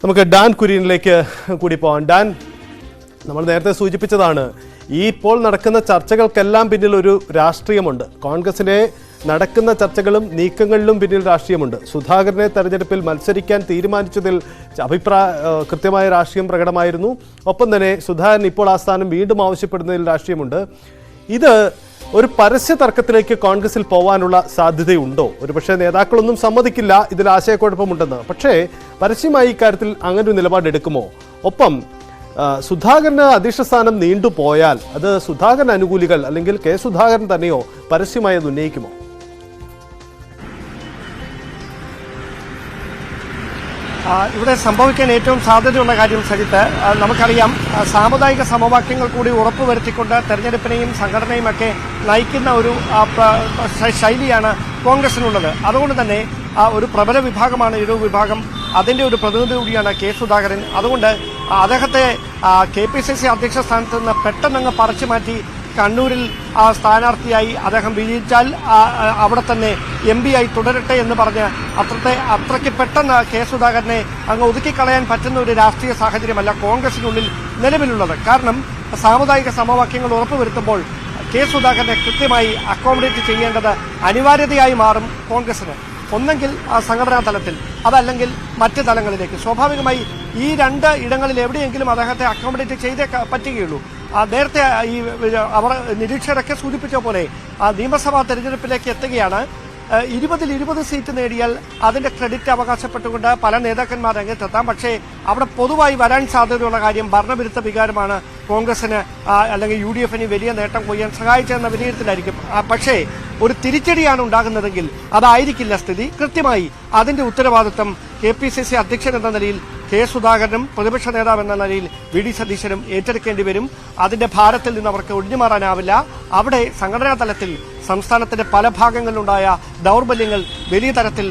നമുക്ക് ഡാൻ കുര്യനിലേക്ക് കൂടി പോകാം. ഡാൻ, നമ്മൾ നേരത്തെ സൂചിപ്പിച്ചതാണ്, ഈ ഇപ്പോൾ നടക്കുന്ന ചർച്ചകൾക്കെല്ലാം പിന്നിൽ ഒരു രാഷ്ട്രീയമുണ്ട്. കോൺഗ്രസിലെ നടക്കുന്ന ചർച്ചകളും നീക്കങ്ങളിലും പിന്നിൽ രാഷ്ട്രീയമുണ്ട്. സുധാകരനെ തെരഞ്ഞെടുപ്പിൽ മത്സരിക്കാൻ തീരുമാനിച്ചതിൽ കൃത്യമായ രാഷ്ട്രീയം പ്രകടമായിരുന്നു. ഒപ്പം തന്നെ സുധാകരൻ ഇപ്പോൾ ആ സ്ഥാനം വീണ്ടും ആവശ്യപ്പെടുന്നതിൽ രാഷ്ട്രീയമുണ്ട്. ഇത് ഒരു പരസ്യ തർക്കത്തിലേക്ക് കോൺഗ്രസിൽ പോകാനുള്ള സാധ്യതയുണ്ടോ? ഒരുപക്ഷെ നേതാക്കളൊന്നും സമ്മതിക്കില്ല ഇതിൽ ആശയക്കുഴപ്പമുണ്ടെന്ന്. പക്ഷേ പരസ്യമായി ഇക്കാര്യത്തിൽ അങ്ങനെ ഒരു നിലപാടെടുക്കുമോ? ഒപ്പം സുധാകരന് അധ്യക്ഷ സ്ഥാനം നീണ്ടുപോയാൽ അത് സുധാകരൻ അനുകൂലികൾ അല്ലെങ്കിൽ കെ സുധാകരൻ തന്നെയോ പരസ്യമായി അത് ഉന്നയിക്കുമോ? ഇവിടെ സംഭവിക്കാൻ ഏറ്റവും സാധ്യതയുള്ള കാര്യം സജിത്ത്, നമുക്കറിയാം, സാമുദായിക സമവാക്യങ്ങൾ കൂടി ഉറപ്പുവരുത്തിക്കൊണ്ട് തെരഞ്ഞെടുപ്പിനെയും സംഘടനയും ഒക്കെ നയിക്കുന്ന ഒരു ശൈലിയാണ് കോൺഗ്രസിനുള്ളത്. അതുകൊണ്ട് തന്നെ ഒരു പ്രബല വിഭാഗമാണ് ഇരു വിഭാഗം. അതിൻ്റെ ഒരു പ്രതിനിധി കൂടിയാണ് കെ സുധാകരൻ. അതുകൊണ്ട് അദ്ദേഹത്തെ KPCC അധ്യക്ഷ സ്ഥാനത്ത് നിന്ന് പെട്ടെന്നങ്ങ് പറിച്ചു മാറ്റി കണ്ണൂരിൽ സ്ഥാനാർത്ഥിയായി അദ്ദേഹം വിജയിച്ചാൽ അവിടെ തന്നെ MP ആയി തുടരട്ടെ എന്ന് പറഞ്ഞ് അത്രയ്ക്ക് പെട്ടെന്ന് കെ സുധാകരനെ അങ്ങ് ഒതുക്കിക്കളയാൻ പറ്റുന്ന ഒരു രാഷ്ട്രീയ സാഹചര്യമല്ല കോൺഗ്രസിനുള്ളിൽ നിലവിലുള്ളത്. കാരണം സാമുദായിക സമവാക്യങ്ങൾ ഉറപ്പുവരുത്തുമ്പോൾ കെ സുധാകരനെ കൃത്യമായി അക്കോമഡേറ്റ് ചെയ്യേണ്ടത് അനിവാര്യതയായി മാറും കോൺഗ്രസിന്. ഒന്നെങ്കിൽ സംഘടനാ തലത്തിൽ, അതല്ലെങ്കിൽ മറ്റ് തലങ്ങളിലേക്ക്. സ്വാഭാവികമായി ഈ രണ്ട് ഇടങ്ങളിൽ എവിടെയെങ്കിലും അദ്ദേഹത്തെ അക്കോമഡേറ്റ് ചെയ്തേ പറ്റുകയുള്ളൂ. നേരത്തെ ഈ അവർ നിരീക്ഷകരൊക്കെ സൂചിപ്പിച്ച പോലെ നിയമസഭാ തെരഞ്ഞെടുപ്പിലേക്ക് എത്തുകയാണ്. 20-ൽ 20 സീറ്റ് നേടിയാൽ അതിന്റെ ക്രെഡിറ്റ് അവകാശപ്പെട്ടുകൊണ്ട് പല നേതാക്കന്മാർ രംഗത്തെത്താം. പക്ഷേ അവിടെ പൊതുവായി വരാൻ സാധ്യതയുള്ള കാര്യം ഭരണവിരുദ്ധ വികാരമാണ് കോൺഗ്രസിന് അല്ലെങ്കിൽ UDF-ന് വലിയ നേട്ടം കൊയ്യാൻ സഹായിച്ചെന്ന വിലയിരുത്തലായിരിക്കും. പക്ഷേ ഒരു തിരിച്ചടിയാണ് ഉണ്ടാകുന്നതെങ്കിൽ അതായിരിക്കില്ല സ്ഥിതി. കൃത്യമായി അതിന്റെ ഉത്തരവാദിത്വം KPCC അധ്യക്ഷൻ എന്ന നിലയിൽ കെ സുധാകരനും പ്രതിപക്ഷ നേതാവ് എന്ന നിലയിൽ VD സതീശനും ഏറ്റെടുക്കേണ്ടി വരും. അതിന്റെ ഭാരത്തിൽ നിന്ന് അവർക്ക് ഒഴിഞ്ഞുമാറാനാവില്ല. അവിടെ സംഘടനാ തലത്തിൽ സംസ്ഥാനത്തിന്റെ പല ഭാഗങ്ങളിലുണ്ടായ ദൗർബല്യങ്ങൾ വലിയ തരത്തിൽ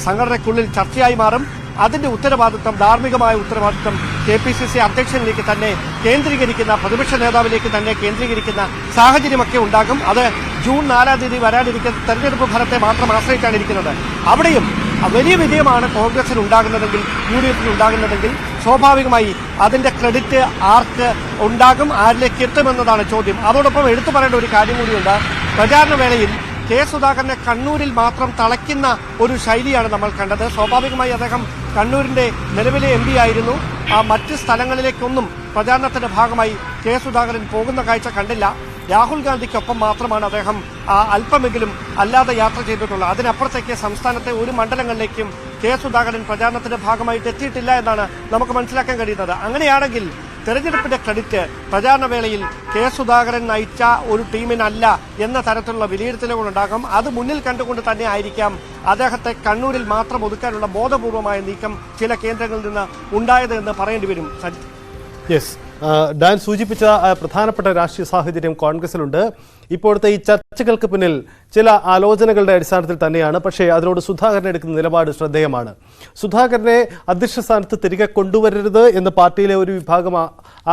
സംഘടനയ്ക്കുള്ളിൽ ചർച്ചയായി മാറും. അതിന്റെ ഉത്തരവാദിത്വം, ധാർമ്മികമായ ഉത്തരവാദിത്വം KPCC അധ്യക്ഷനിലേക്ക് തന്നെ കേന്ദ്രീകരിക്കുന്ന, പ്രതിപക്ഷ നേതാവിലേക്ക് തന്നെ കേന്ദ്രീകരിക്കുന്ന സാഹചര്യമൊക്കെ ഉണ്ടാകും. അത് ജൂൺ 4-ാം തീയതി വരാനിരിക്കുന്ന തെരഞ്ഞെടുപ്പ് ഫലത്തെ മാത്രം ആശ്രയിച്ചാണിരിക്കുന്നത്. അവിടെയും വലിയ വിജയമാണ് കോൺഗ്രസിന് ഉണ്ടാകുന്നതെങ്കിൽ, UDF-ന് ഉണ്ടാകുന്നതെങ്കിൽ സ്വാഭാവികമായി അതിന്റെ ക്രെഡിറ്റ് ആർക്ക് ഉണ്ടാകും, ആരിലേക്ക് എത്തുമെന്നതാണ് ചോദ്യം. അതോടൊപ്പം എടുത്തു പറയേണ്ട ഒരു കാര്യം കൂടിയുണ്ട്. പ്രചാരണ വേളയിൽ കെ സുധാകരനെ കണ്ണൂരിൽ മാത്രം തളയ്ക്കുന്ന ഒരു ശൈലിയാണ് നമ്മൾ കണ്ടത്. സ്വാഭാവികമായി അദ്ദേഹം കണ്ണൂരിന്റെ നിലവിലെ MP ആയിരുന്നു. മറ്റ് സ്ഥലങ്ങളിലേക്കൊന്നും പ്രചാരണത്തിന്റെ ഭാഗമായി കെ സുധാകരൻ പോകുന്ന കാഴ്ച കണ്ടില്ല. രാഹുൽ ഗാന്ധിക്കൊപ്പം മാത്രമാണ് അദ്ദേഹം അല്പമെങ്കിലും അല്ലാതെ യാത്ര ചെയ്തിട്ടുള്ളത്. അതിനപ്പുറത്തേക്ക് സംസ്ഥാനത്തെ ഒരു മണ്ഡലങ്ങളിലേക്കും കെ സുധാകരൻ പ്രചാരണത്തിന്റെ ഭാഗമായിട്ട് എത്തിയിട്ടില്ല എന്നാണ് നമുക്ക് മനസ്സിലാക്കാൻ കഴിയുന്നത്. അങ്ങനെയാണെങ്കിൽ തെരഞ്ഞെടുപ്പിന്റെ ക്രെഡിറ്റ് പ്രചാരണ വേളയിൽ കെ സുധാകരൻ നയിച്ച ഒരു ടീമിനല്ല എന്ന തരത്തിലുള്ള വിലയിരുത്തലുകളുണ്ടാകും. അത് മുന്നിൽ കണ്ടുകൊണ്ട് തന്നെ ആയിരിക്കാം അദ്ദേഹത്തെ കണ്ണൂരിൽ മാത്രം ഒതുക്കാനുള്ള ബോധപൂർവമായ നീക്കം ചില കേന്ദ്രങ്ങളിൽ നിന്ന് ഉണ്ടായത് എന്ന് പറയേണ്ടി വരും. യെസ്, ഡാൻ സൂചിപ്പിച്ച പ്രധാനപ്പെട്ട രാഷ്ട്രീയ സാഹചര്യം കോൺഗ്രസിലുണ്ട്. ഇപ്പോഴത്തെ ഈ ചർച്ചകൾക്ക് പിന്നിൽ ചില ആലോചനകളുടെ അടിസ്ഥാനത്തിൽ തന്നെയാണ്. പക്ഷേ അതിനോട് സുധാകരൻ എടുക്കുന്ന നിലപാട് ശ്രദ്ധേയമാണ്. സുധാകരനെ അധ്യക്ഷ സ്ഥാനത്ത് തിരികെ കൊണ്ടുവരരുത് എന്ന് പാർട്ടിയിലെ ഒരു വിഭാഗം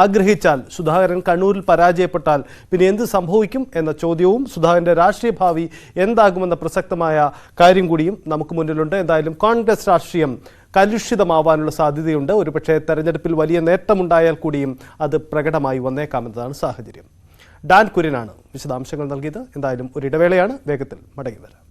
ആഗ്രഹിച്ചാൽ, സുധാകരൻ കണ്ണൂരിൽ പരാജയപ്പെട്ടാൽ പിന്നെ എന്ത് സംഭവിക്കും എന്ന ചോദ്യവും സുധാകരന്റെ രാഷ്ട്രീയ ഭാവി എന്താകുമെന്ന പ്രസക്തമായ കാര്യം കൂടിയും നമുക്ക് മുന്നിലുണ്ട്. എന്തായാലും കോൺഗ്രസ് രാഷ്ട്രീയം കലുഷിതമാവാനുള്ള സാധ്യതയുണ്ട്. ഒരുപക്ഷെ തെരഞ്ഞെടുപ്പിൽ വലിയ നേട്ടമുണ്ടായാൽ കൂടിയും അത് പ്രകടമായി വന്നേക്കാമെന്നതാണ് സാഹചര്യം. ഡാൻ കുര്യനാണ് വിശദാംശങ്ങൾ നൽകിയത്. എന്തായാലും ഒരു ഇടവേളയാണ്, വേഗത്തിൽ മടങ്ങി വരാം.